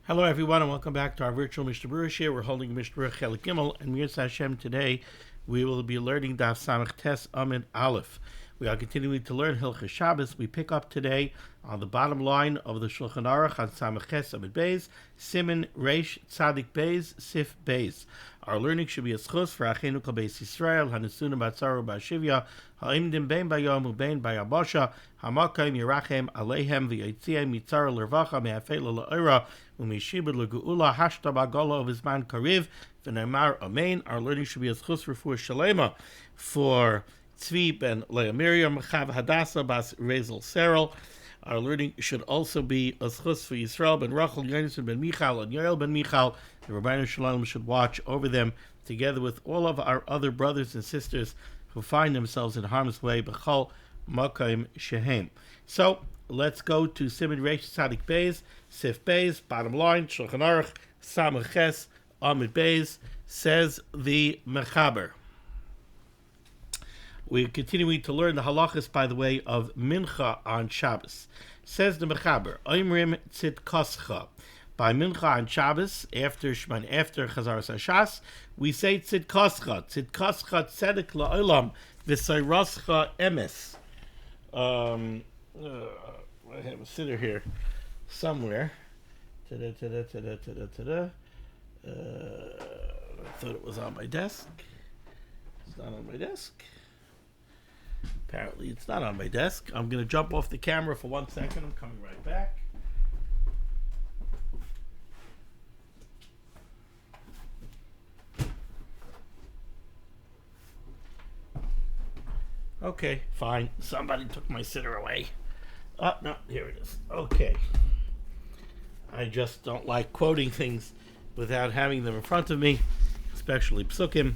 Hello, everyone, and welcome back to our virtual Mishnah Berurah share. We're holding Mishnah Berurah Chelik Gimel, and Mirza Hashem today we will be learning Daf Samach Tes Amid Aleph. We are continuing to learn Hilchos Shabbos. We pick up today on the bottom line of the Shulchan Aruch on Samach Tes Amid Beis, Siman Reish Tzadik Beis Sif Beis. Our learning should be a schus for Achenu Kol Beis Yisrael, Hanesunim Batzaru Ba'Shivya, Ha'imdim Bein Bayom Ubein Bayabasha, Hamakayim Yerachem Aleihem V'Yitziah Mitzara L'Rvacha Me'afela La'ira U'Mishibud L'Geula Hashta Ba'Gala of Izman Kariv V'Neimar Amen. Our learning should be a schus for Shalema for Tzvi ben Leah Miriam Chav Hadassah Bas Rezel Serel. Our learning should also be a schus for Yisrael ben Rachel Yonason ben Michal and Yoel ben Michal. The Rabbeinu Shalom should watch over them together with all of our other brothers and sisters who find themselves in harm's way. B'chol Makayim Shehem. So let's go to Siman Reish Tzadik Beis Sif Beis. Bottom line Shulchan Aruch Samach Ches Amid Beis. Says the Mechaber. We're continuing to learn the halachas, by the way, of Mincha on Shabbos. Says the Mechaber, Oimrim Tzidkoscha. By Mincha on Shabbos, after Shman, after Chazaras HaShas, we say Tzidkoscha. Tzidkoscha tzedek la'olam v'sayroscha emes. I have a sitter here somewhere. I thought it was on my desk. It's not on my desk. Apparently it's not on my desk. I'm going to jump off the camera for 1 second. I'm coming right back. Okay, fine. Somebody took my sitter away. Oh, no, here it is. Okay. I just don't like quoting things without having them in front of me, especially psukim.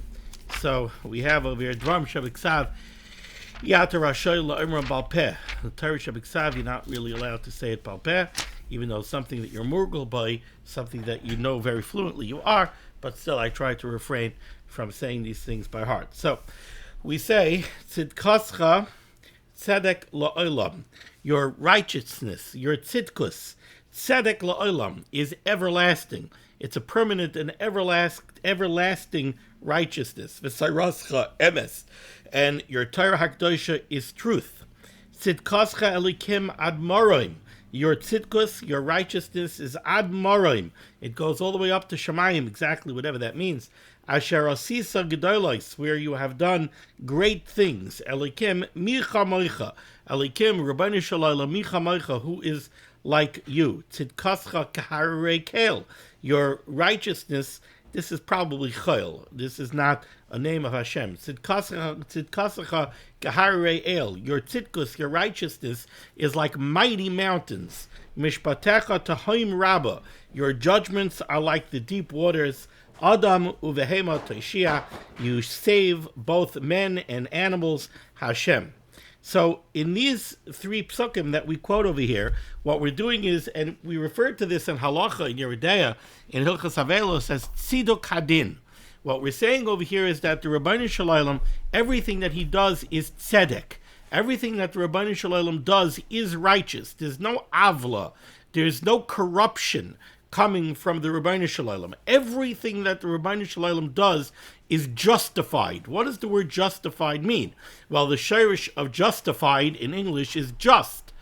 So we have over here Dvarim Shabiksav. HaTorah Shoyla Imra Balpeh. The Torah Shabiksav, you're not really allowed to say it Balpeh, even though something that you're murgal by, something that you know very fluently you are, but still I try to refrain from saying these things by heart. So we say, Tzidkoscha Tzedek La'olam. Your righteousness, your tzidkus, Tzedek La'olam, is everlasting. It's a permanent and everlasting righteousness. V'sayroscha emes. And your Torah Hakdosha is truth. Tzidkoscha elikim ad morim. Your tzidkus, your righteousness, is ad morim. It goes all the way up to Shemayim, exactly whatever that means. Asher asisa gedolos, where you have done great things. Elikim micha moicha. Elikim Rabbeinu Shalom micha moicha, who is like you. Tzidkoscha kaharei kel. Your righteousness. This is probably Chayil. This is not a name of Hashem. Tzidkasacha Geharei El. Your tzidkus, your righteousness, is like mighty mountains. Mishpatecha Tahoim Rabba. Your judgments are like the deep waters. Adam uvehema Toshia. You save both men and animals. Hashem. So in these three psukim that we quote over here, what we're doing is, and we referred to this in Halacha, in Yeridea, in Hilchos Avelos, as Tziduk Hadin. What we're saying over here is that the Rabbeinu Shalom, everything that he does is tzedek. Everything that the Rabbeinu Shalom does is righteous. There's no avla. There's no corruption coming from the Rabbeinu Shalom. Everything that the Rabbeinu Shalom does is justified. What does the word justified mean? Well, the shirish of justified in English is just,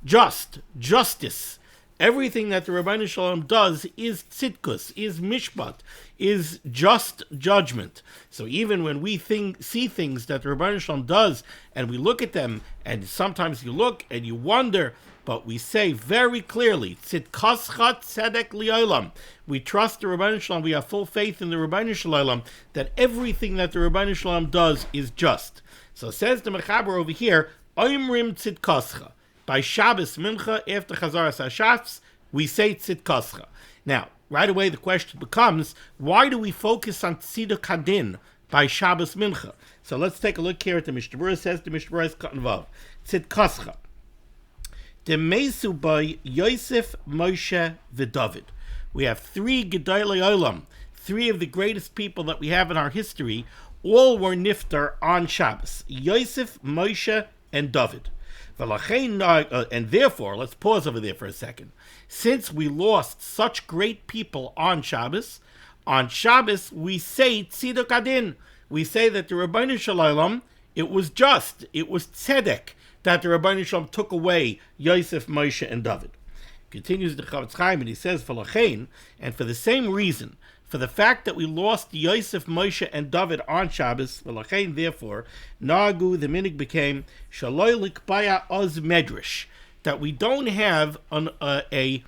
justice. Everything that the Rabbeinu Shalom does is tzidkus, is mishpat, is just judgment. So even when we see things that the Rabbeinu Shalom does, and we look at them, and sometimes you look and you wonder, but we say very clearly, Tzidkoscha Tzedek Liolam. We trust the Rabbeinu Shalom, we have full faith in the Rabbeinu Shalom, that everything that the Rabbeinu Shalom does is just. So says the Mechaber over here, Oimrim Tzidkoscha. By Shabbos Mincha, after Chazaras HaShas, we say Tzidkoscha. Now, right away the question becomes, why do we focus on Tziduk Hadin by Shabbos Mincha? So let's take a look here at the Mishnah Berurah. Says the Mishnah Berurah is cut and vav. Tzidkoscha. Demesu by Yosef, Moshe, v'David. We have three Gedolei Olam, three of the greatest people that we have in our history. All were niftar on Shabbos. Yosef, Moshe, and David. And therefore, let's pause over there for a second. Since we lost such great people on Shabbos we say tziduk adin. We say that the Rabbeinu Shalom, it was just, it was tzedek, that the Rabbeinu Shalom took away Yosef, Moshe, and David. Continues the Chavetz Chaim, and he says, V'lachein, and for the same reason, for the fact that we lost Yosef, Moshe, and David on Shabbos, V'lachein, therefore, Nagu, the minig became, Shaloi likbaya oz medrash, that we don't have a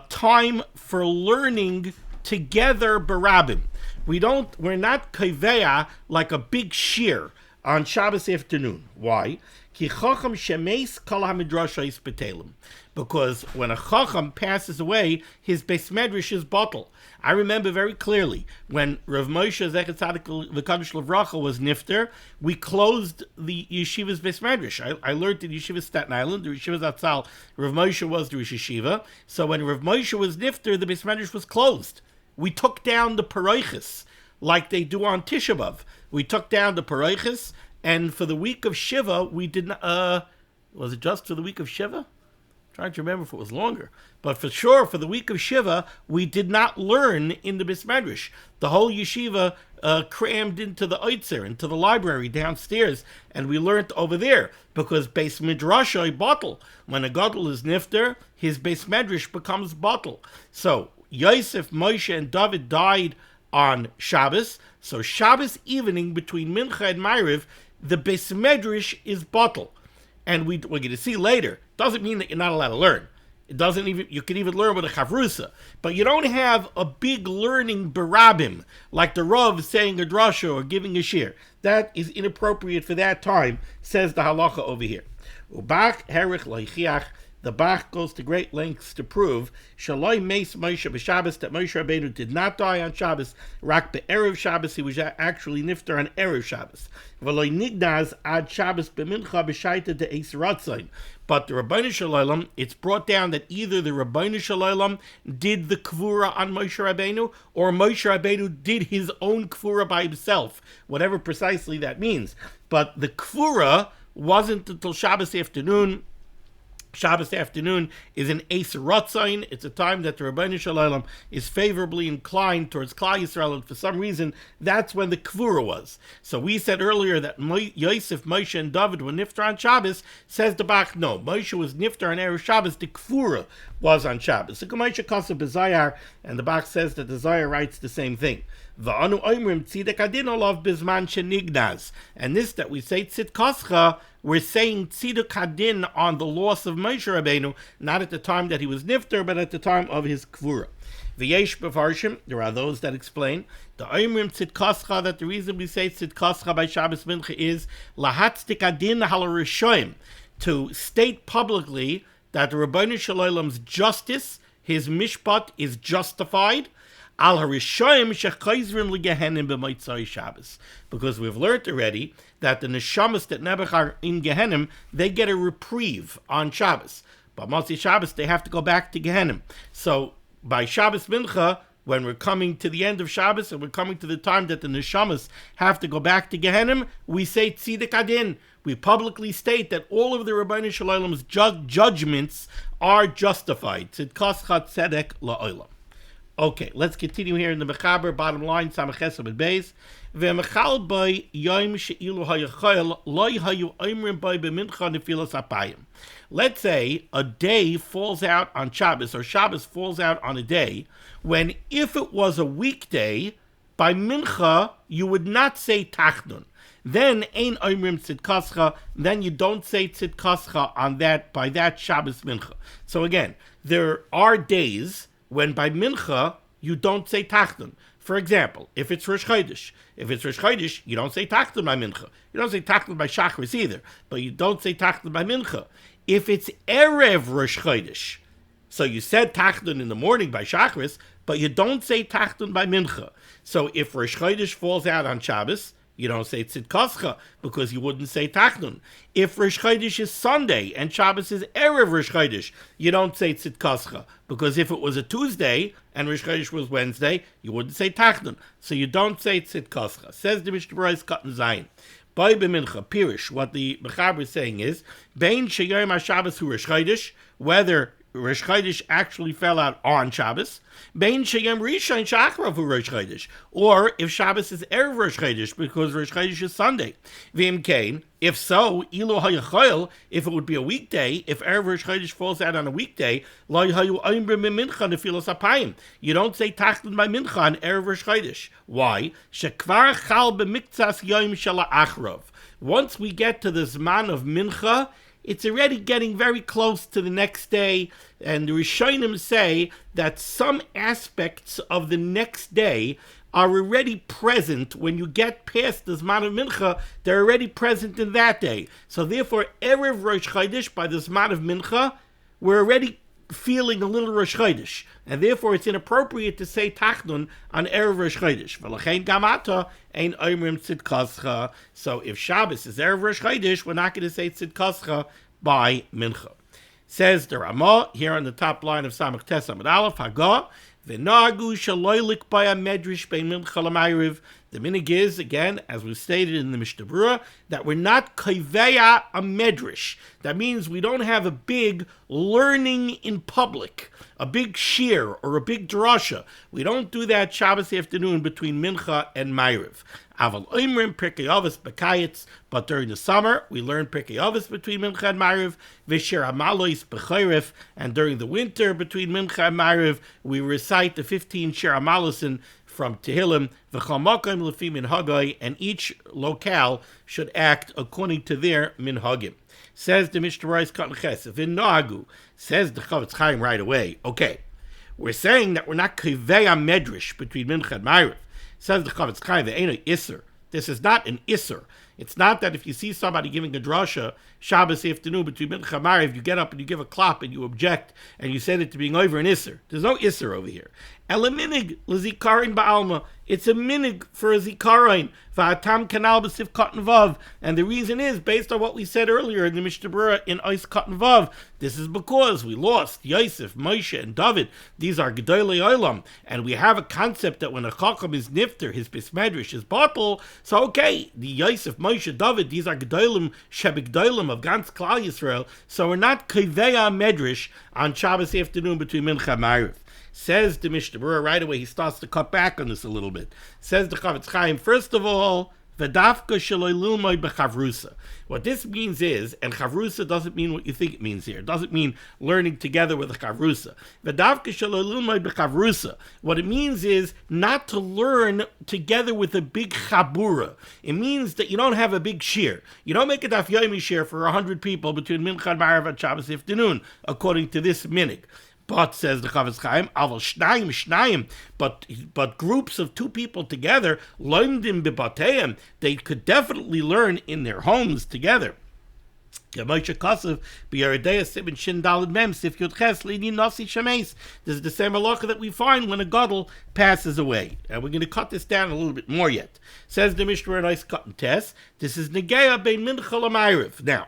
time for learning together barabim. We're not kaveya like a big shir on Shabbos afternoon. Why? Ki chacham shemeis kol hamidrashos betelim. Because when a chacham passes away, his beis medrash is bottle. I remember very clearly when Rav Moshe Zechet Tzadik V'Kadosh Livracha was nifter, we closed the yeshiva's beis medrash. I learned in Yeshiva Staten Island, the Yeshiva Zatzal, Rav Moshe was the Rosh Yeshiva. So when Rav Moshe was nifter, the beis medrash was closed. We took down the paroiches like they do on Tisha B'Av. We took down the paroiches, and for the week of Shiva, we did not. Was it just for the week of Shiva? I'm trying to remember if it was longer, but for sure for the week of Shiva, we did not learn in the beis medrash. The whole yeshiva crammed into the oitzer, into the library downstairs, and we learned over there because beis midrash bottle. When a gadol is nifter, his beis medrash becomes bottle. So Yosef, Moshe, and David died on Shabbos. So Shabbos evening between Mincha and Ma'ariv, the beis medrash is bottle. And we're going to see later, doesn't mean that you're not allowed to learn. It doesn't even, you can even learn with a chavrusa. But you don't have a big learning barabim, like the Rav saying a drasha or giving a shir. That is inappropriate for that time, says the halacha over here. Ubach herich loichiach. The Bach goes to great lengths to prove Shaloi Meis Moshe b'Shabbos, that Moshe Rabbeinu did not die on Shabbos. Rak be'erev Shabbos, he was actually nifter on erev Shabbos. V'loi nignaz ad Shabbos b'mincha b'shaita de eis ratzain. But the Rabbeinu Shalom, it's brought down that either the Rabbeinu Shalom did the kvura on Moshe Rabbeinu, or Moshe Rabbeinu did his own kvura by himself, whatever precisely that means. But the kvura wasn't until Shabbos afternoon. Shabbos afternoon is an Eis Ratzain. It's a time that the Rabbeinu Shalom is favorably inclined towards Klal Yisrael, and for some reason, that's when the Kvura was. So we said earlier that Yosef, Moshe, and David were nifter on Shabbos. Says the Bach, no, Moshe was nifter on Erev Shabbos, the Kvura was on Shabbos. The Gemara Kasa B'Zayar, and the Bach says that the Zayar writes the same thing. V'anu oimrim tzidek adin olav bizman shenignaz. And this that we say tzidkascha, we're saying tziduk hadin on the loss of Moshe Rabbeinu, not at the time that he was nifter, but at the time of his kvura. V'yesh b'farshim, there are those that explain the oimrim tzidkascha, that the reason we say tzidkascha by Shabbos Mincha is lahatzdik adin halarishoim, to state publicly that the Rabbeinu Shalom's justice, his mishpat, is justified. Al harishayim shechayzrin legehenim b'motzai Shabbos, because we've learned already that the neshamas that nebuch are in Gehenim, they get a reprieve on Shabbos, but Motzei Shabbos they have to go back to Gehenim. So by Shabbos Mincha, when we're coming to the end of Shabbos and we're coming to the time that the neshamas have to go back to Gehenim, we say tzidek adin. We publicly state that all of the Rabbeinu Shalom's judgments are justified. Tzidkascha tzedek la'olam. Okay, let's continue here in the Mechaber, bottom line, Samach Chesed Beis. Ve'mechal by yom she'ilu hayachayel loy hayu oimrim by b'mincha nefilas apayim. Let's say a day falls out on Shabbos, or Shabbos falls out on a day, when if it was a weekday, by mincha, you would not say tachnun. Then ein oimrim tzidkascha, then you don't say tzidkascha on that, by that Shabbos mincha. So again, there are days when by mincha, you don't say tachnun. For example, if it's Rosh Chodesh, you don't say tachnun by mincha. You don't say tachnun by shachris either, but you don't say tachnun by mincha. If it's erev Rosh Chodesh, so you said tachnun in the morning by shachris, but you don't say tachnun by mincha. So if Rosh Chodesh falls out on Shabbos, you don't say tzidkascha, because you wouldn't say tachnun. If Rosh Chodesh is Sunday and Shabbos is erev Rosh Chodesh, you don't say tzidkascha, because if it was a Tuesday and Rosh Chodesh was Wednesday, you wouldn't say tachnun. So you don't say tzidkascha. Says the Mishnah Berurah Katan Zayin. By b'mincha, pirish. What the Mechaber is saying is, Bein sheyom HaShabbos hu Rosh Chodesh, whether Rosh Chodesh actually fell out on Shabbos, Bein sheyom rishon shachrav hu Rosh Chodesh, or if Shabbos is erev Rosh Chodesh, because Rosh Chodesh is Sunday. V'im kain, if so, ilu hayachoil, if it would be a weekday, if erev Rosh Chodesh falls out on a weekday, lo hayu oimrim mincha nefilas apayim. You don't say tachlin by mincha on erev Rosh Chodesh. Why? Shekvar chal b'miktzas yom shel ha'achrav. Once we get to the zman of mincha, it's already getting very close to the next day, and the Rishonim say that some aspects of the next day are already present when you get past the Zman of Mincha. They're already present in that day. So therefore, Erev Rosh Chodesh, by the Zman of Mincha, we're already feeling a little Rosh Chodesh, and therefore it's inappropriate to say Tachnun on Erev Rosh Chodesh. V'lachein gamata ein oimrim tzidkascha. So if Shabbos is Erev Rosh Chodesh, we're not going to say tzidkascha by Mincha. Says the Ramah here on the top line of Samach Tes Amud Aleph, Hagah v'noagu shaloy likbaya medrash bein Mincha l'mayriv. The minig is, again, as we stated in the Mishnah Berurah, that we're not kaiveya a medrash. That means we don't have a big learning in public, a big shir or a big drasha. We don't do that Shabbos afternoon between Mincha and Ma'ariv. Aval oimrim Pirkei Avos b'kayitz, but during the summer we learn Pirkei Avos between Mincha and Ma'ariv, v'shir hamalois b'chayrif, and during the winter between Mincha and Ma'ariv we recite the 15 shir hamalosin from Tehillim, v'chamakim lefi minhagai, and each locale should act according to their minhagim. Says the Mishnah Berurah Katan Ches, v'noagu, says the Chavetz Chaim right away. Okay, we're saying that we're not kiveya medrash between Mincha and Ma'ariv. Says the Chavetz Chaim, ve'eno iser. This is not an iser. It's not that if you see somebody giving a drasha Shabbos afternoon between Mincha and Ma'ariv, you get up and you give a klap and you object and you send it to being over an iser. There's no iser over here. Ela minig l'zikarin ba'alma. It's a minig for a zikarin. Va'atam kanal b'sif katan vav. And the reason is, based on what we said earlier in the Mishnah Berurah in Ois katan vav, this is because we lost Yosef, Moshe, and David. These are Gedolei Olam. And we have a concept that when a chacham is nifter, his bismedrish is bottle. So okay, the Yosef, Moshe, David, these are Gedolim, Shebigdolim of Gans Klal Yisrael. So we're not Kiveya Medrash on Shabbos afternoon between Mincha and Ma'ariv. Says the Mishnah Berurah right away, he starts to cut back on this a little bit. Says the Chavetz Chaim, first of all, V'dafka shaloi lilmoi b'chavrusa. What this means is, and chavrusa doesn't mean what you think it means here. It doesn't mean learning together with a chavrusa. V'dafka shaloi lilmoi b'chavrusa. What it means is not to learn together with a big chabura. It means that you don't have a big shir. You don't make a daf yomi shir for 100 people between Mincha and Ma'ariv and Shabbos afternoon, according to this minig. But, says the Chavetz Chaim, aval shnayim, but groups of 2 people together, loimdim b'bateim, they could definitely learn in their homes together. This is the same halacha that we find when a gadol passes away. And we're going to cut this down a little bit more yet. Says the Mishnah Berurah, nice cut and test. This is negeya bein Mincha l'Ma'ariv. Now,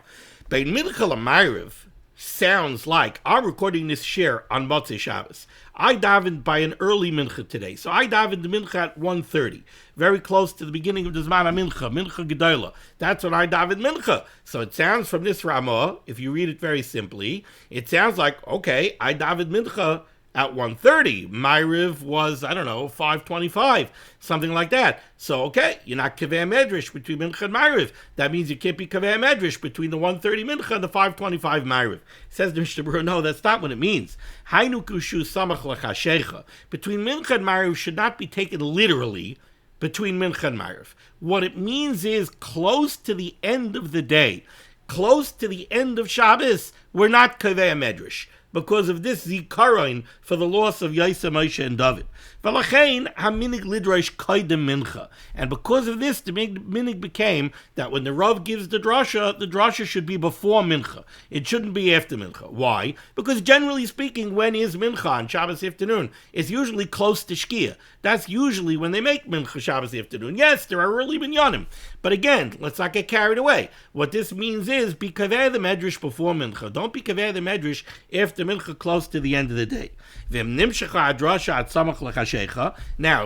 bein Mincha l'Ma'ariv sounds like I'm recording this share on Motzei Shabbos. I davened by an early mincha today, so I davened the mincha at 1:30, very close to the beginning of the Zman mincha gedola. That's when I davened mincha. So it sounds from this Ramah, if you read it very simply, it sounds like, okay, I davened mincha at 1:30. Ma'ariv was, 5:25, something like that. So, okay, you're not kaveh medrash between Mincha and Ma'ariv. That means you can't be kaveh medrash between the 1:30 Mincha and the 5:25 Ma'ariv. Says the Mishnah Berurah, no, that's not what it means. Hainu kushu samach l'chashecha. Between Mincha and Ma'ariv should not be taken literally between Mincha and Ma'ariv. What it means is close to the end of the day, close to the end of Shabbos, we're not kaveh medrash, because of this zikaron for the loss of Yosef, Moshe, and David. V'lachein haminig lidrosh kaidem mincha. And because of this, the minig became that when the Rav gives the drasha should be before mincha. It shouldn't be after mincha. Why? Because generally speaking, when is mincha on Shabbos afternoon? It's usually close to shkia. That's usually when they make mincha Shabbos afternoon. Yes, there are early minyanim. But again, let's not get carried away. What this means is, be kaveh the medrash before mincha. Don't be kaveh the medrash after mincha, close to the end of the day. Now, if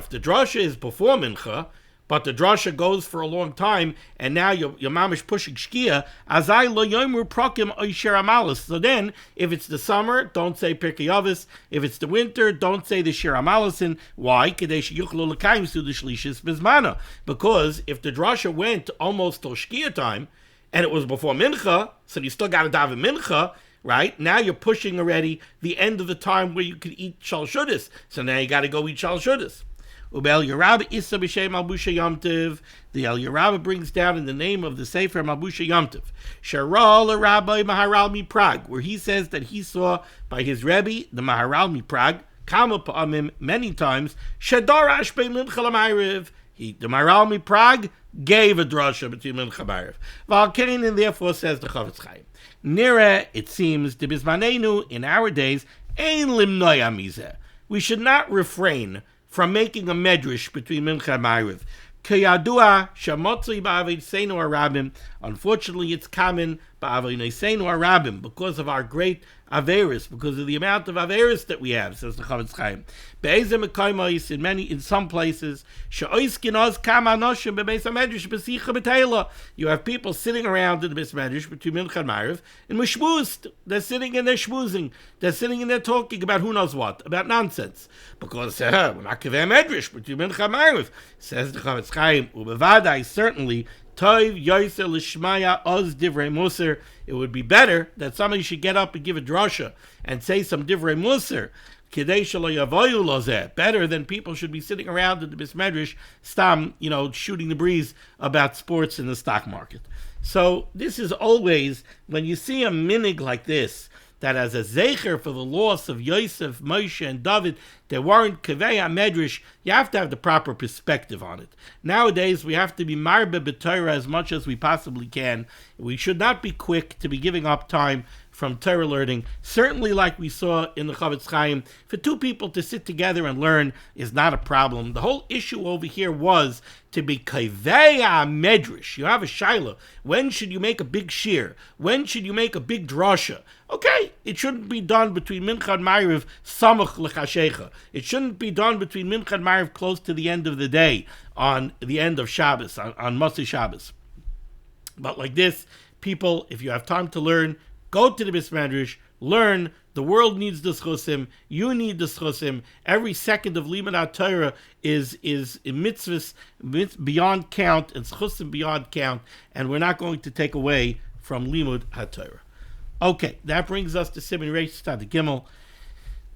the drasha is before mincha, but the drasha goes for a long time, and now your mamish pushing shkia, azai lo yomer prokim oisher amalis. So then, if it's the summer, don't say Pirkei Avos. If it's the winter, don't say the shir amalisin. Why? Kadesh yuchlo l'kaim su the shlishis bizmana. Because if the drasha went almost till shkia time, and it was before mincha, so you still got to daven mincha, right? Now you're pushing already the end of the time where you could eat shalshudis. So now you got to go eat shalshudis. Ubel Yerabah Issa b'shem Malbusha Yomtiv. The El Yerabah brings down in the name of the Sefer Malbusha Yomtiv. Sharal Rabbi Maharal Mi Prague, where he says that he saw by his Rebbe, the Maharal Mi Prague, Kama Pa'amim, many times, Shadar Ashbei Mincha L'Mayriv. The Maharal Mi Prague gave a drasha between Mincha Mayriv. Valkein, and therefore says the Chavetz Chaim. Nira, it seems, the Bismanenu, in our days, Ein Limnoy Amizeh. We should not refrain from making a medrash between Mincha and Ma'ariv. Kayadua shamotzei ba'avei seinu arabim. Unfortunately, it's common ba'avei seinu arabim because of our great averis, because of the amount of averis that we have, says the Chavetz Chaim. Be'ezem ekaymois, in some places, she'oiskin oz kam anoshim bebeis hamedrash b'sicha b'teila. You have people sitting around in the beis medrash between Mincha and Ma'ariv, and mishmuzed. They're sitting and they're shmuzing. They're sitting and they're talking about who knows what, about nonsense. Because we're not kaveh medrash between Mincha and Ma'ariv, says the Chavetz Chaim. Ubevadai, certainly, Toiv Yoser Lishmaya Oz Divrei Musar. It would be better that somebody should get up and give a drasha and say some Divrei Musar. Kidei shelo yavoyu lozeh. Better than people should be sitting around in the beis medrash, stam, shooting the breeze about sports in the stock market. So this is always, when you see a minig like this, that as a zecher for the loss of Yosef, Moshe, and David, there weren't kavei medrash, you have to have the proper perspective on it. Nowadays, we have to be marbe b'Torah as much as we possibly can. We should not be quick to be giving up time from Torah learning. Certainly, like we saw in the Chavetz Chaim, for two people to sit together and learn is not a problem. The whole issue over here was to be kavei medrash. You have a shaila. When should you make a big shir? When should you make a big drasha? Okay, it shouldn't be done between Mincha and Ma'ariv samach l'chashecha. It shouldn't be done between Mincha and Ma'ariv close to the end of the day, on the end of Shabbos, on Motzei Shabbos. But like this, people, if you have time to learn, go to the beis medrash, learn. The world needs the schusim. You need the schusim. Every second of limud HaTorah is mitzvahs beyond count and schusim beyond count, and we're not going to take away from limud HaTorah. Okay, that brings us to Siman Reish Tzad Gimel.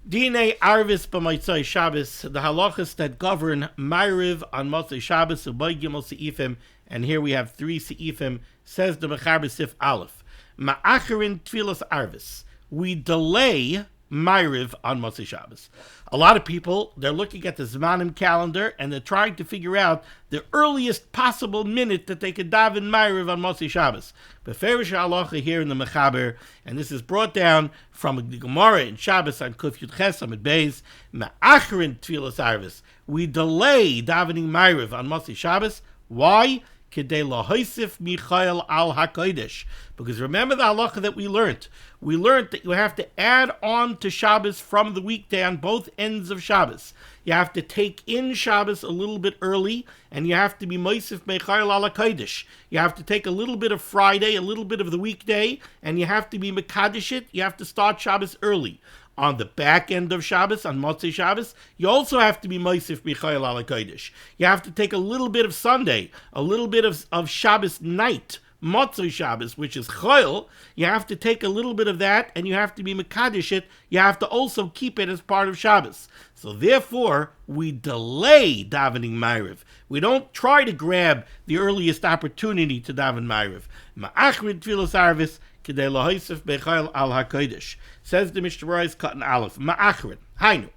Dinei Arvis b'Motzei Shabbos, the halachas that govern Ma'ariv on Motzei Shabbos, Ubay Gimel Seifim, and here we have 3 Seifim, says the Mechaber Sif Aleph. Ma'acherin Tfilas Arvis. We delay Ma'ariv on Motzei Shabbos. A lot of people, they're looking at the Zmanim calendar and they're trying to figure out the earliest possible minute that they could daven Ma'ariv on Motzei Shabbos. Beferish halacha here in the Mechaber, and this is brought down from the Gemara in Shabbos on Kuf Yud Ches Amud Beis. Ma'acherin Tfilas Arvis. We delay davening Ma'ariv on Motzei Shabbos. Why? Kedei lahoisif Michael al HaKodesh. Because remember the halacha that we learned. We learned that you have to add on to Shabbos from the weekday on both ends of Shabbos. You have to take in Shabbos a little bit early, and you have to be moisif Michael al HaKodesh. You have to take a little bit of Friday, a little bit of the weekday, and you have to be mekadesh it. You have to start Shabbos early. On the back end of Shabbos, on Motzei Shabbos, you also have to be Moisif Michael al HaKodesh. You have to take a little bit of Sunday, a little bit of Shabbos night, Motzei Shabbos, which is Chayil. You have to take a little bit of that, and you have to be Mekadesh it. You have to also keep it as part of Shabbos. So therefore, we delay davening Ma'ariv. We don't try to grab the earliest opportunity to daven Ma'ariv. Ma'achrid Tfilas Arvis, Kedei lahoisif Michael al HaKodesh. Says the Mishnah Berurah cut in Aleph. Ma'achrin. Hainu.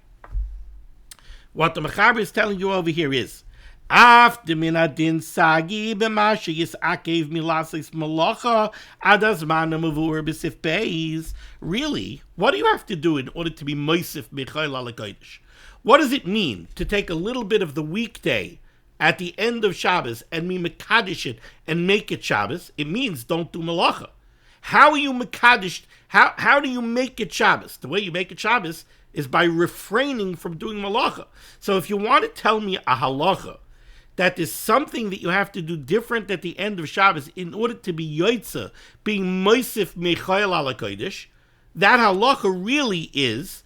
What the Mechaber is telling you over here is, Af de minadin sagi b'mashe yisakev milasis malacha adazman mavur b'sif beis. Really, what do you have to do in order to be moisif Michael al HaKodesh? What does it mean to take a little bit of the weekday at the end of Shabbos and be mekadesh it and make it Shabbos? It means don't do malacha. How are you mekadesh? How do you make it Shabbos? The way you make it Shabbos is by refraining from doing malacha. So if you want to tell me a halacha that there's something that you have to do different at the end of Shabbos in order to be yoitza, being moisif mechayel ala kodesh, that halacha really is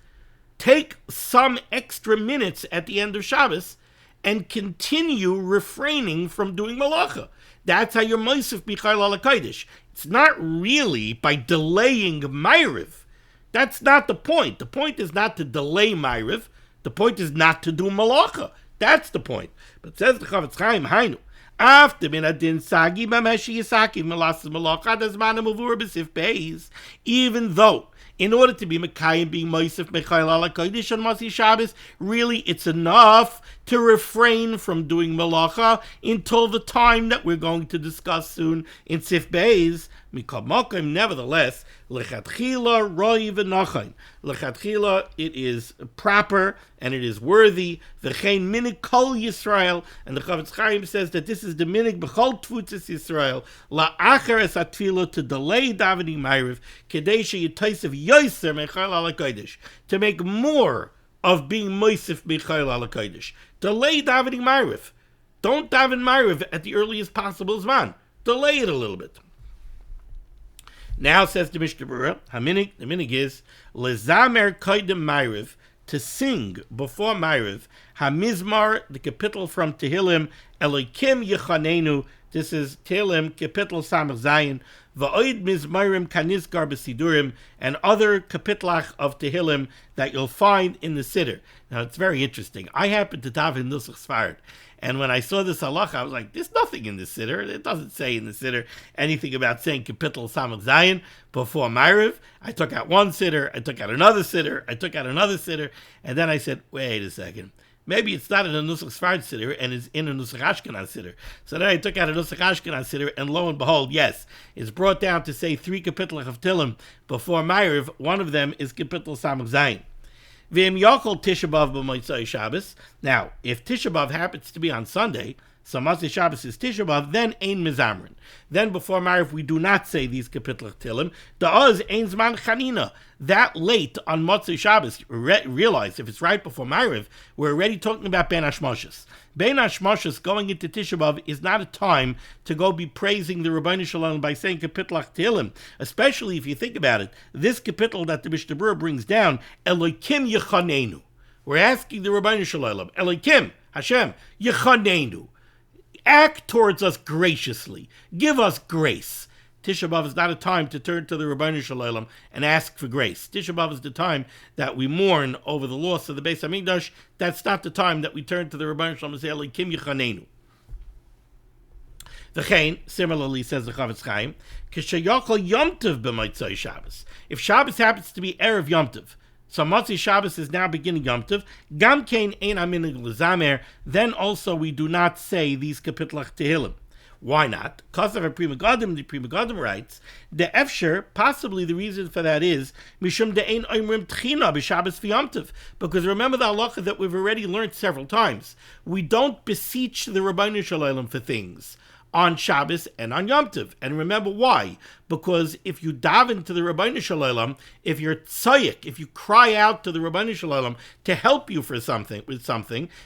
take some extra minutes at the end of Shabbos and continue refraining from doing malacha. That's how you're moisif mechayel ala kodesh. It's not really by delaying Ma'ariv. That's not the point. The point is not to delay Ma'ariv. The point is not to do malacha. That's the point. But says the Chavetz Chaim, Hainu, after minadin sagi mameshi yisaki melasas malacha dazman amuvur b'sif beis, even though in order to be Mekayim, being Moisef Mechayel ala Kodesh on Masi Shabbos, really it's enough to refrain from doing Malacha until the time that we're going to discuss soon in Sif Beis. Mikol Mokim, nevertheless, Lechatchila Roi V'Nochain. Lechatchila, it is proper and it is worthy. V'chein minig Kol Yisrael, and the Chavetz Chaim says that this is the minig B'chol Tfutzis Yisrael, La'achar es atfila, to delay davening Ma'ariv, Kedei she'yitaisev Yoiser Mechayel ala Kodesh, to make more of being Moisef Mechayel ala Kodesh. Delay davening Ma'ariv. Don't daven Ma'ariv at the earliest possible zman. Delay it a little bit. Now says the Mishnah Berurah, the minig is lezamer koydem Ma'ariv, to sing before Ma'ariv, hamizmar, the capital from Tehillim, Elokim Yechanenu. This is Tehillim, capital Samach Zayin, va'oid mizmarim kanizgar b'sidurim, and other kapitlach of Tehillim that you'll find in the Siddur. Now it's very interesting. I happen to daven Nusach Sfarad, and when I saw this halacha, I was like, there's nothing in the Siddur. It doesn't say in the Siddur anything about saying kapitel Samach Zayin before Ma'ariv. I took out one Siddur, I took out another Siddur, I took out another Siddur, and then I said, wait a second. Maybe it's not in a Nusach Sfarad Siddur and it's in a Nusach Ashkenaz Siddur. So then I took out a Nusach Ashkenaz Siddur, and lo and behold, yes, it's brought down to say 3 kapitel of Tehillim before Ma'ariv. One of them is kapitel Samach Zayin. V'im yakol Tisha B'Av b'Motzei Shabbos. Now, if Tisha B'Av happens to be on Sunday, so Motzei Shabbos is Tisha B'Av, then Ein Mizamrin. Then before Ma'ariv, we do not say these kapitel Tehillim. Da'oz Ein Zman Chanina. That late on Motzei Shabbos, realize if it's right before Ma'ariv, we're already talking about Ben Hashmoshes. Ben Hashmoshes going into Tisha B'Av is not a time to go be praising the Rabbeinu Shalom by saying kapitel Tehillim, especially if you think about it. This kapitel that the Mishnah Berurah brings down, Elokim Yechanenu. We're asking the Rabbeinu Shalom, Elokim, Hashem, Yechanenu. Act towards us graciously. Give us grace. Tisha B'Av is not a time to turn to the Rabbeinu Shalom and ask for grace. Tisha B'Av is the time that we mourn over the loss of the Beis HaMikdash. That's not the time that we turn to the Rabbeinu Shalom and say, Elokim Yechanenu. V'chein, similarly, says the Chavetz Chaim, K'sheyachol Yom Tov b'Motzei Shabbos. If Shabbos happens to be Erev Yom Tov, so Motzei Shabbos is now beginning Yom Tov, Gam Kein Ein Aminig L'Zamer, then also we do not say these kapitlach Tehillim. Why not? Because of a Prima Godim, the Prima Godim writes, the Efsher, possibly the reason for that is, Mishum de Ein Oimrim Tchina b'Shabbos v'Yom Tov. Because remember the halacha that we've already learned several times. We don't beseech the Rabbeinu Shalom for things on Shabbos and on Yom Tov. And remember why? Because if you daven to the Rabbeinu Shalom, if you're tzayik, if you cry out to the Rabbeinu Shalom to help you for something,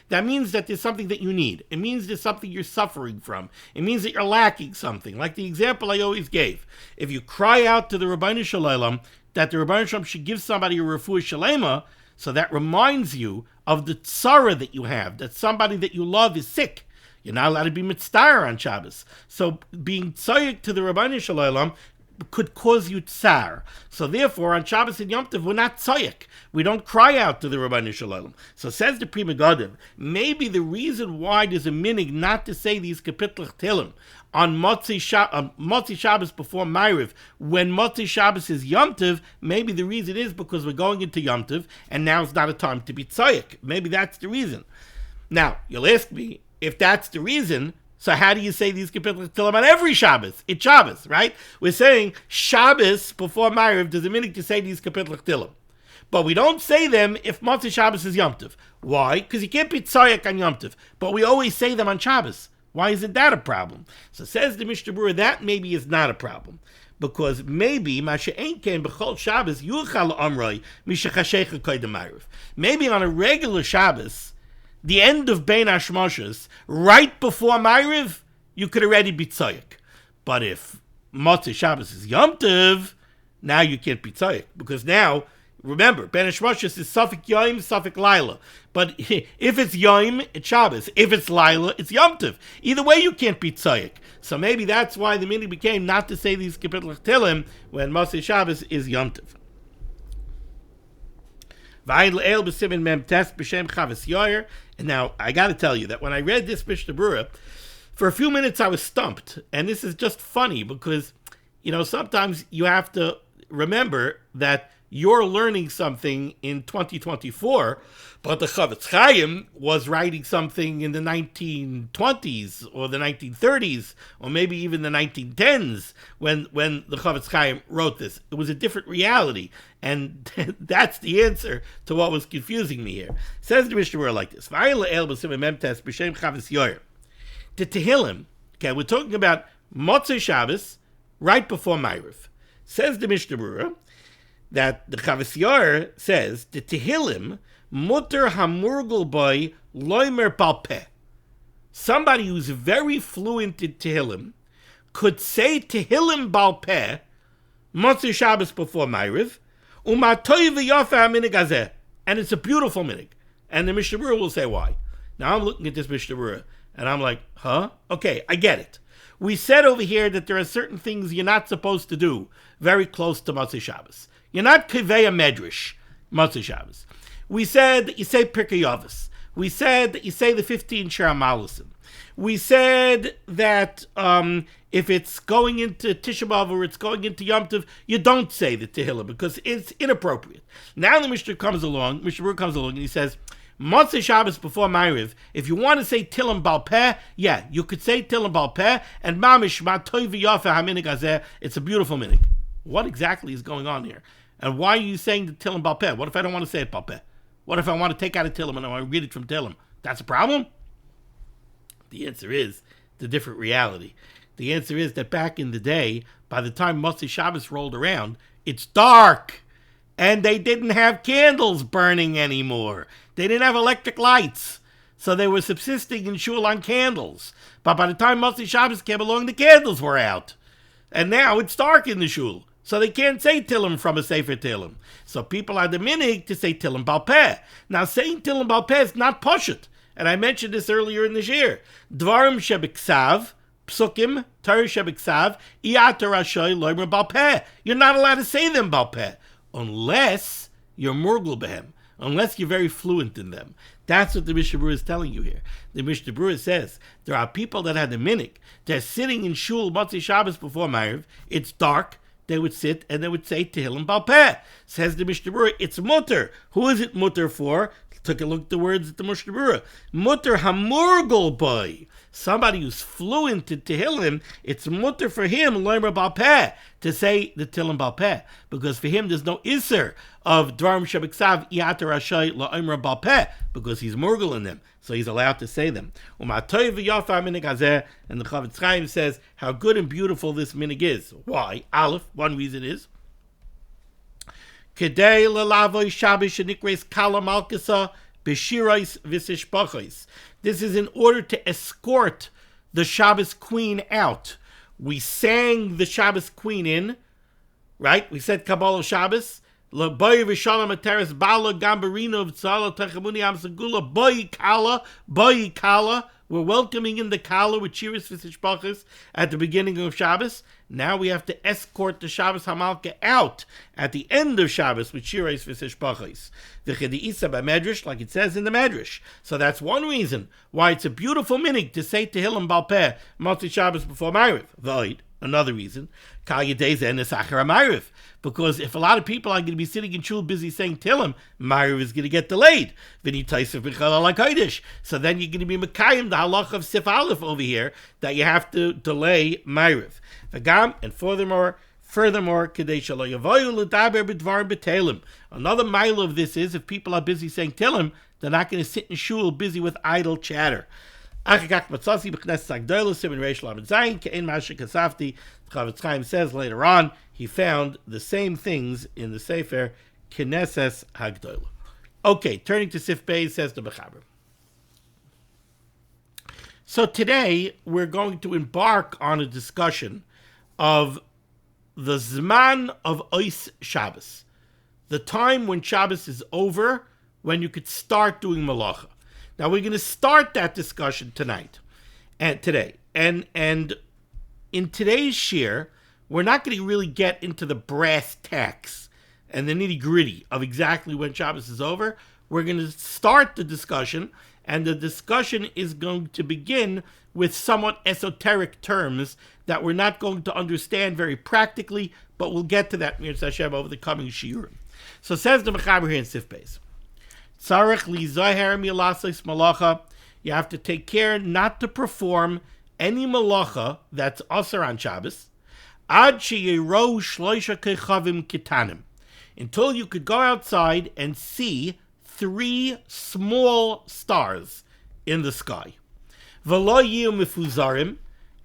that means that there's something that you need. It means there's something you're suffering from. It means that you're lacking something. Like the example I always gave. If you cry out to the Rabbeinu Shalom that the Rabbeinu Shalom should give somebody a refuah shalema, so that reminds you of the tzara that you have, that somebody that you love is sick. You're not allowed to be mitzvah on Shabbos. So being tzayik to the Rabbeinu Shalom could cause you tsar. So therefore, on Shabbos and Yom Tov, we're not tzayik. We don't cry out to the Rabbeinu Shalom. So says the Prima Godim, maybe the reason why there's a minig not to say these kapitlach Tehillim on Motzei Shabbos before Ma'ariv, when Motzei Shabbos is Yom Tov, maybe the reason is because we're going into Yom Tov, and now is not a time to be tzayik. Maybe that's the reason. Now, you'll ask me, if that's the reason, so how do you say these kapitlach Tehillim on every Shabbos? It's Shabbos, right? We're saying Shabbos before Ma'ariv, there's a minute to say these kapitlach Tehillim. But we don't say them if Motzei Shabbos is Yom Tov. Why? Because you can't be tzayak on Yom Tov. But we always say them on Shabbos. Why isn't that a problem? So says the Mishnah Berurah, that maybe is not a problem. Because maybe Masha Ein Kein B'chol Shabbos Yuchal Amroi Mishachashecha Koydem Ma'ariv. Maybe on a regular Shabbos, the end of Bein Hashmoshes, right before Ma'ariv, you could already be tzayik. But if Motzei Shabbos is Yom Tov, now you can't be tzayik. Because now, remember, Bein Hashmoshes is Safek Yom, Safek Laila. But if it's Yom, it's Shabbos. If it's Laila, it's Yom Tov. Either way, you can't be tzayik. So maybe that's why the meaning became not to say these Kapitel Tehillim when Motzei Shabbos is Yom Tov. And now, I got to tell you that when I read this Mishnah Berurah, for a few minutes I was stumped. And this is just funny because, sometimes you have to remember that you're learning something in 2024, but the Chavetz Chaim was writing something in the 1920s or the 1930s or maybe even the 1910s when the Chavetz Chaim wrote this. It was a different reality, and that's the answer to what was confusing me here. Says the Mishnah Berurah like this: the Tehillim, okay, we're talking about Motzei Shabbos right before Ma'ariv. Says the Mishnah Berurah that the Chavetz Yair says the Tehillim muter hamurgul boy loimer balpeh. Somebody who's very fluent in Tehillim could say Tehillim balpeh Motzei Shabbos before Ma'ariv umatoy v'yofa minig hazeh, and it's a beautiful minig. And the Mishnah Berurah will say why. Now I'm looking at this Mishnah Berurah and I'm like, huh? Okay, I get it. We said over here that there are certain things you're not supposed to do very close to Motzei Shabbos. You're not kivei a medrash, Motzei Shabbos. We said that you say Pirkei Avos. We said that you say the 15 Shir HaMalusim. We said that if it's going into Tisha B'Av or it's going into Yom Tov, you don't say the Tehillah because it's inappropriate. Now the Mishnah Berurah comes along and he says, Motzei Shabbos before Ma'ariv, if you want to say Tehillim Bal Peh, yeah, you could say Tehillim Bal Peh, and Mamish Ma'toy v'Yafa HaMinig Hazeh, it's a beautiful minig. What exactly is going on here? And why are you saying the Tehillim Bal Peh? What if I don't want to say it Bal Peh? What if I want to take out a Tehillim and I want to read it from Tehillim? That's a problem? The answer is the different reality. The answer is that back in the day, by the time Motzei Shabbos rolled around, it's dark. And they didn't have candles burning anymore. They didn't have electric lights. So they were subsisting in shul on candles. But by the time Motzei Shabbos came along, the candles were out. And now it's dark in the shul. So they can't say Tehillim from a Sefer Tehillim. So people are the minig to say Tehillim Bal Peh. Now saying Tehillim Bal Peh is not Poshet. And I mentioned this earlier in the year. Dvarim shebiksav, psukim, Torah shebiksav, HaTorah shoy loimer Bal Peh. You're not allowed to say them Bal Peh. Unless you're murgul behem, unless you're very fluent in them. That's what the Mishnah Berurah is telling you here. The Mishnah Berurah says there are people that had the minig. They're sitting in shul Motzei Shabbos before Ma'ariv. It's dark. They would sit and they would say Tehillim Bal Peh. Says the Mishnah Berurah, it's mutter. Who is it mutter for? Took a look at the words at the Mishnah Berurah. Mutter hamurgul boy. Somebody who's fluent in Tehillim, it's mutter for him, loimer Bal Peh, to say the Tehillim Bal Peh. Because for him, there's no iser of Dvarim shebiksav HaTorah shoy loimer Bal Peh, because he's murgul in them. So he's allowed to say them. Umatoy v'yafa minig hazeh, and the Chavetz Chaim says how good and beautiful this minig is. Why? Aleph, one reason is Kedei lelavoy Shabbos shenikres kala malkasa b'shirais v'sishpachos. This is in order to escort the Shabbos queen out. We sang the Shabbos queen in, right? We said Kabbalah Shabbos. Boy v'shalom ateres bala gambarino v'tzala techamuni amsagula boy kala. We're welcoming in the kala with shiras v'sishpachos at the beginning of Shabbos. Now we have to escort the Shabbos Hamalka out at the end of Shabbos with shiras v'sishpachos. V'chediisa b'medrash, like it says in the medrash. So that's one reason why it's a beautiful minig to say Tehillim Bal Peh Motzei Shabbos before Ma'ariv. V'oid, another reason, Kal Yedei Zeh Nesachar Ma'ariv. Because if a lot of people are going to be sitting in shul busy saying Tehillim, Ma'ariv is going to get delayed. So then you're going to be Mekayim, the halach of Sif Aleph over here, that you have to delay Ma'ariv. And furthermore, Kedei Shelo Yavoyu L'daber B'dvarim B'Teilim. Another mile of this is, if people are busy saying Tehillim, they're not going to sit in shul busy with idle chatter. Chavetz Chaim says later on, he found the same things in the Sefer Knesses Hagdolah. Okay, turning to Sif Beis, says the Mechaber. So today we're going to embark on a discussion of the Zman of Ois Shabbos, the time when Shabbos is over, when you could start doing Malacha. Now we're going to start that discussion tonight and today. And in today's shir, we're not going to really get into the brass tacks and the nitty gritty of exactly when Shabbos is over. We're going to start the discussion, and the discussion is going to begin with somewhat esoteric terms that we're not going to understand very practically, but we'll get to that Mirz Hashem over the coming shiurim. So says the Mechaber here in Sif Beis, Tzarech li zaher milasos malacha. You have to take care not to perform any malacha that's asur on Shabbos, ad sheyiro shloisha kechavim kitanim, until you could go outside and see 3 small stars in the sky. V'lo yiyu mifuzarim,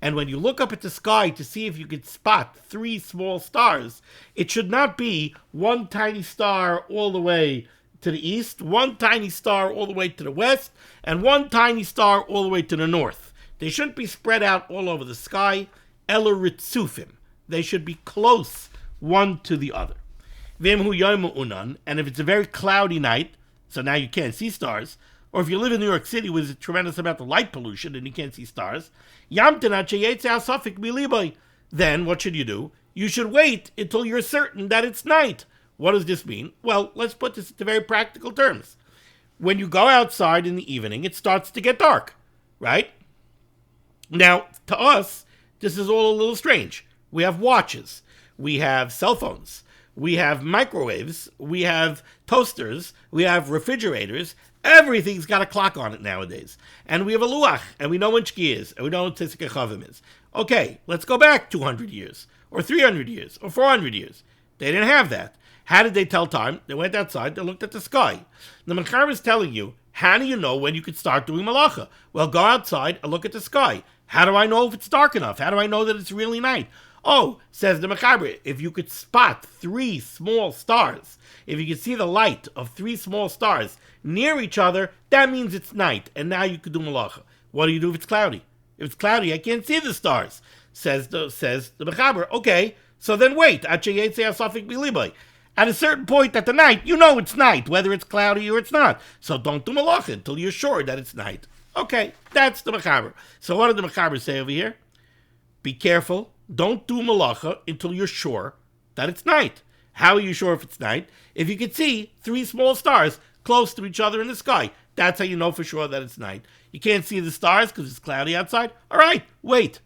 and when you look up at the sky to see if you could spot 3 small stars, it should not be one tiny star all the way to the east, one tiny star all the way to the west, and one tiny star all the way to the north. They shouldn't be spread out all over the sky. Ela ritzufim. They should be close one to the other. V'emhu yomu unan, and if it's a very cloudy night, so now you can't see stars, or if you live in New York City with a tremendous amount of light pollution and you can't see stars, then what should you do? You should wait until you're certain that it's night. What does this mean? Well, let's put this into very practical terms. When you go outside in the evening, it starts to get dark, right? Now, to us, this is all a little strange. We have watches, we have cell phones, we have microwaves, we have toasters, we have refrigerators. Everything's got a clock on it nowadays. And we have a luach, and we know when shki is, and we know when tzisik chavim is. Okay, let's go back 200 years, or 300 years, or 400 years. They didn't have that. How did they tell time? They went outside, they looked at the sky. The Mechaber is telling you, how do you know when you could start doing malacha? Well, go outside and look at the sky. How do I know if it's dark enough? How do I know that it's really night? Oh, says the Mechaber, if you could spot 3 small stars, if you could see the light of 3 small stars near each other, that means it's night, and now you could do malacha. What do you do if it's cloudy? If it's cloudy, I can't see the stars. Says the Mechaber, okay, so then wait. At a certain point at the night, you know it's night, whether it's cloudy or it's not. So don't do malacha until you're sure that it's night. Okay, that's the Mechaber. So what did the Mechaber say over here? Be careful. Don't do malacha until you're sure that it's night. How are you sure if it's night? If you can see 3 small stars close to each other in the sky, that's how you know for sure that it's night. You can't see the stars because it's cloudy outside. All right, wait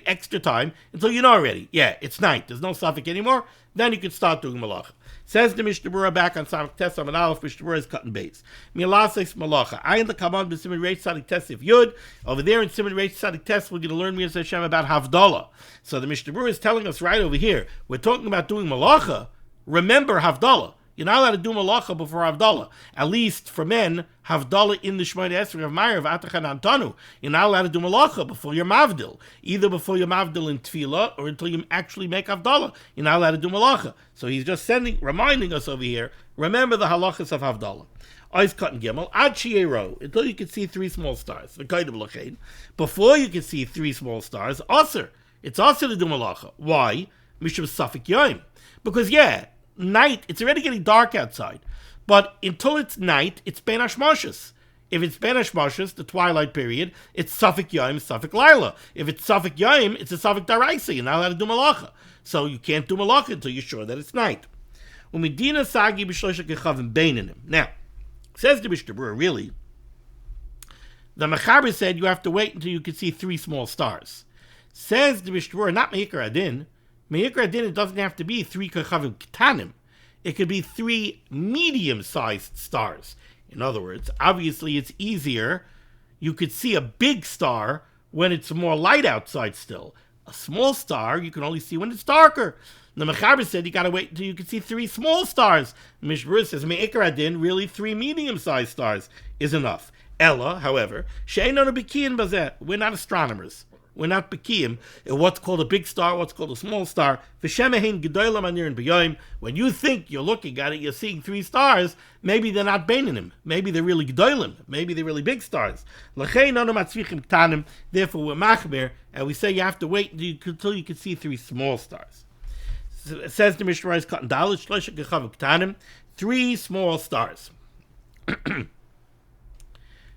extra time until you know already. Yeah, it's night. There's no suffix anymore. Then you can start doing malacha. Says the Mishnah Berurah back on Samach Tes Amud Aleph. Mishnah Berurah is cutting base. Milases malacha. Ayin the kaman b'simin reish tzadik tes if yud. Over there in Siman reish tzadik tes, we're going to learn Mirz Hashem about Havdalah. So the Mishnah Berurah is telling us right over here. We're talking about doing malacha. Remember Havdalah. You're not allowed to do malacha before Havdalah. At least for men, Havdalah in the Shemona Esrei of Meir of Atachan Antanu. You're not allowed to do malacha before you're mavdil. Either before you're mavdil in tefillah or until you actually make Havdalah. You're not allowed to do malacha. So he's just reminding us over here, remember the halachas of Havdalah. Ois Cotton Gimel, Ad Shiero, until you can see 3 small stars. Before you can see 3 small stars, Asr. It's Asr to do malacha. Why? Mishum Safik Yoim. Because night, it's already getting dark outside. But until it's night, it's Ben Hashmashas. If it's Ben Hashmashas, the twilight period, it's Safik Yom, Safik Laila. If it's Safik Yom, it's a Safik Daraisa. You're not allowed to do malacha. So you can't do malacha until you're sure that it's night. Umidina Sagi B'Shlosha Kechavim Beinanim. Now, says the Mishnah Berurah, really, the Mechaber said you have to wait until you can see 3 small stars. Says the Mishnah Berurah, not Meikar Adin. Meikar Adin, it doesn't have to be 3 Kechavim Ketanim. It could be 3 medium-sized stars. In other words, obviously it's easier. You could see a big star when it's more light outside still. A small star, you can only see when it's darker. The Mechaber said you got to wait until you can see 3 small stars. Mishnah Berurah says, Meikar Adin, really 3 medium-sized stars is enough. Ella, however, she'eino bekiyin bazeh. We're not astronomers. We're not Bekiyim in what's called a big star, what's called a small star. When you think you're looking at it, you're seeing 3 stars, maybe they're not Beinim. Maybe they're really Gedolim. Maybe they're really big stars. Therefore, we're Machber, and we say you have to wait until you can see 3 small stars. It says the Mishnah Berurah, 3 small stars.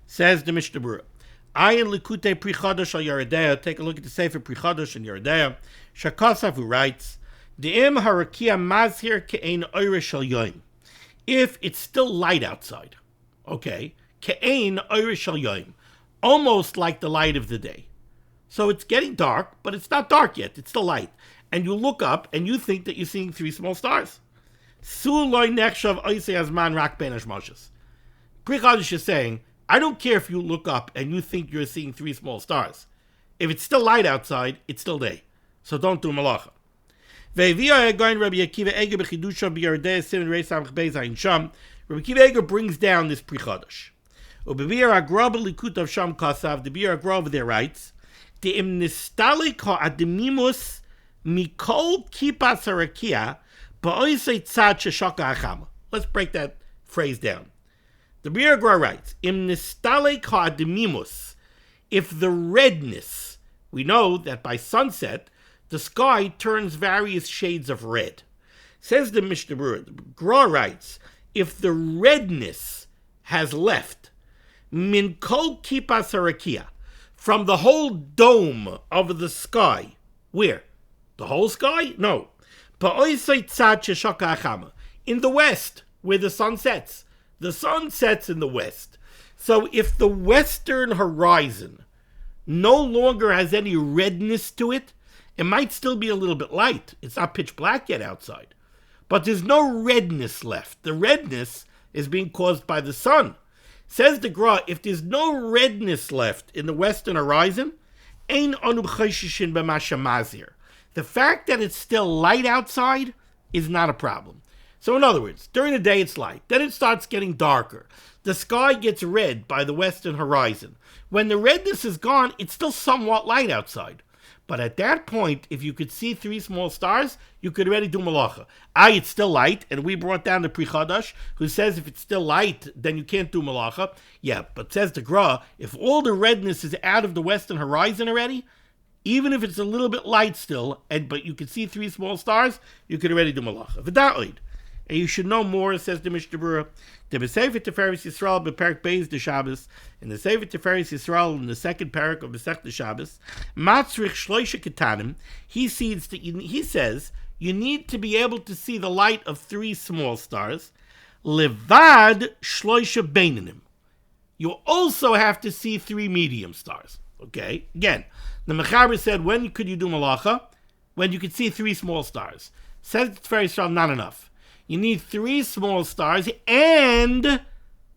Says the Mishnah Berurah. Ayin likute pri chodesh al Yeridea. Take a look at the Sefer Pri Chodesh and Yeridea. Shakasav, who writes, De'im harakia mazhir ke'ein oirish shel yoim. If it's still light outside, okay, ke'ein oirish shel yoim, almost like the light of the day. So it's getting dark, but it's not dark yet. It's still light. And you look up and you think that you're seeing 3 small stars. Su loy nechshav oisei azman rak ben hashmoshes. Pri Chodesh is saying, I don't care if you look up and you think you're seeing 3 small stars. If it's still light outside, it's still day. So don't do malacha. Rabbi Akiva Eger brings down this Pri Chodesh. The Biur HaGra there writes, De'im nistalik ha'ademimus mikol kipas harakia ba'oisei tzad sheshaka hachama. Let's break that phrase down. The Biur HaGra writes, Im nistalek ha'ademimus, if the redness, we know that by sunset, the sky turns various shades of red. Says the Mishnah Berurah, the Gra writes, if the redness has left, min kol kipas harakia, from the whole dome of the sky, where? The whole sky? No. Ba'oisei tzad sheshaka hachama, in the west, where the sun sets. The sun sets in the west. So if the western horizon no longer has any redness to it, it might still be a little bit light. It's not pitch black yet outside. But there's no redness left. The redness is being caused by the sun. Says the Gra, if there's no redness left in the western horizon, ein anu choshishin b'masha mazir. The fact that it's still light outside is not a problem. So in other words, during the day it's light, then it starts getting darker. The sky gets red by the western horizon. When the redness is gone, it's still somewhat light outside. But at that point, if you could see 3 small stars, you could already do malacha. It's still light, and we brought down the Pri Chodesh, who says if it's still light, then you can't do malacha. Yeah, but says the Gra, if all the redness is out of the western horizon already, even if it's a little bit light still, but you could see 3 small stars, you could already do malacha. V'da'oid. And you should know more, says the Mishnah Berurah. The Sefer Tiferes Yisrael bePerak Beis de Shabbos, in the Sefer Tiferes Yisrael in the second parak of Masechta Shabbos, Matzrich Shloisha Ketanim. He says you need to be able to see the light of 3 small stars. Levad Shloisha Beinanim. You also have to see 3 medium stars. Okay. Again, the Mechaber said, when could you do malacha? When you could see 3 small stars. Says the Tiferes Yisrael, not enough. You need 3 small stars and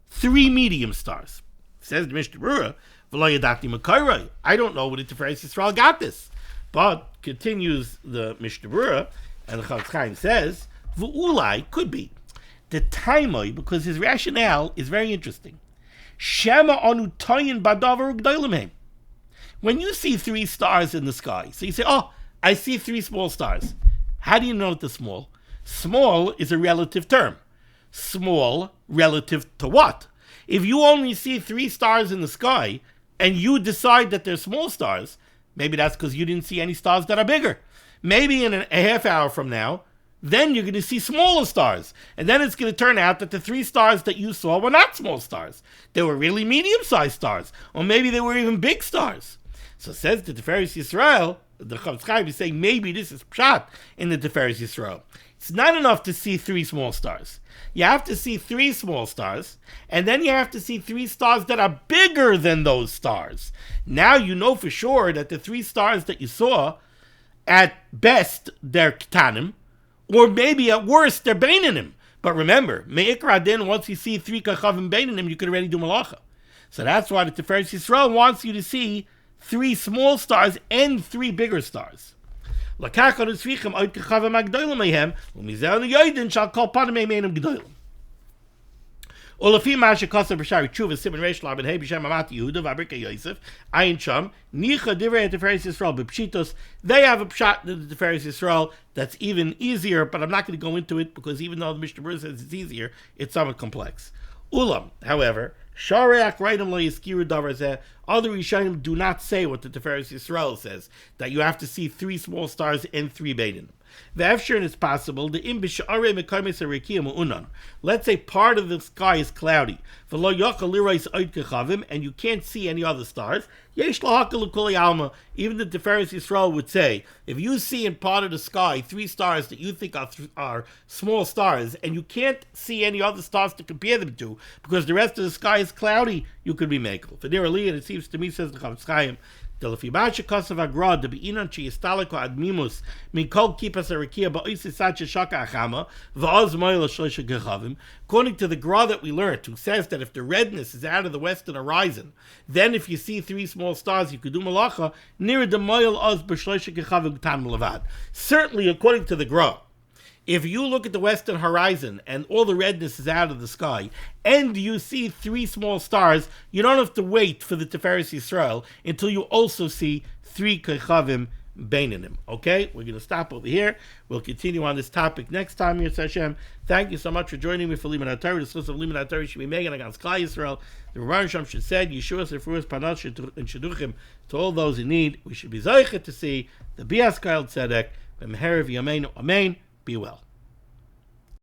3 medium stars. Says the Mishnah Berurah, V'lo yadati makayroi. I don't know where the Tiferes Yisrael got this. But, continues the Mishnah Berurah, and the Chafetz Chaim says, V'ulai, could be. The taimoi, because his rationale is very interesting. Shema anu toyin badavar ugdailim. When you see 3 stars in the sky, so you say, I see 3 small stars. How do you know they're small? Small is a relative term. Small relative to what? If you only see 3 stars in the sky and you decide that they're small stars, maybe that's because you didn't see any stars that are bigger. Maybe in a half hour from now, then you're going to see smaller stars. And then it's going to turn out that the 3 stars that you saw were not small stars. They were really medium-sized stars. Or maybe they were even big stars. So says the Tiferes Yisrael, the Chafetz Chaim is saying maybe this is pshat in the Tiferes Yisrael. It's not enough to see 3 small stars. You have to see 3 small stars, and then you have to see 3 stars that are bigger than those stars. Now you know for sure that the 3 stars that you saw, at best, they're ketanim, or maybe at worst, they're beinanim. But remember, me'ikra din, once you see 3 kachavim beinanim, you can already do malacha. So that's why the Tiferes Yisrael wants you to see 3 small stars and 3 bigger stars. When you see 3 small Olafi Masha Kosa Bashari Chuva Siman Reish Lab and Hey B'Shem Amati Yehuda Vabrika Yosef Ayin Sham Nicha Divrei Tiferes Yisrael B'Pshitos. They have a pshat in the Tiferes Yisrael that's even easier, but I'm not going to go into it because even though the Mishnah Berurah says it's easier, it's somewhat complex. Ulam, however, Shareach Reidim Lo Yiskiru Davar Zeh. Other Rishonim do not say what the Tiferes Yisrael says, that you have to see 3 small stars and 3 beinim. The Efshir is possible. The let's say part of the sky is cloudy, and you can't see any other stars. Even the Tiferes Yisrael would say, if you see in part of the sky 3 stars that you think are small stars, and you can't see any other stars to compare them to, because the rest of the sky is cloudy, you could be makel. For there, and it seems to me, says the Chavetz Chaim, according to the Gra that we learned, who says that if the redness is out of the western horizon, then if you see 3 small stars, you could do malacha. Certainly, according to the Gra, if you look at the western horizon and all the redness is out of the sky, and you see 3 small stars, you don't have to wait for the Tiferes Yisrael until you also see 3 kechavim beinanim. Okay, we're going to stop over here. We'll continue on this topic next time. Yirtzeh Hashem. Thank you so much for joining me for limud HaTorah. The source of limud HaTorah should be megan against Klal Yisrael. The Rebbeinu Shem should said, Yeshua Sefuras Panas and Shidduchim to all those in need. We should be zoichet to see the Bias Kayal Tzedek. B'meher v'yameinu. Amen. Be well.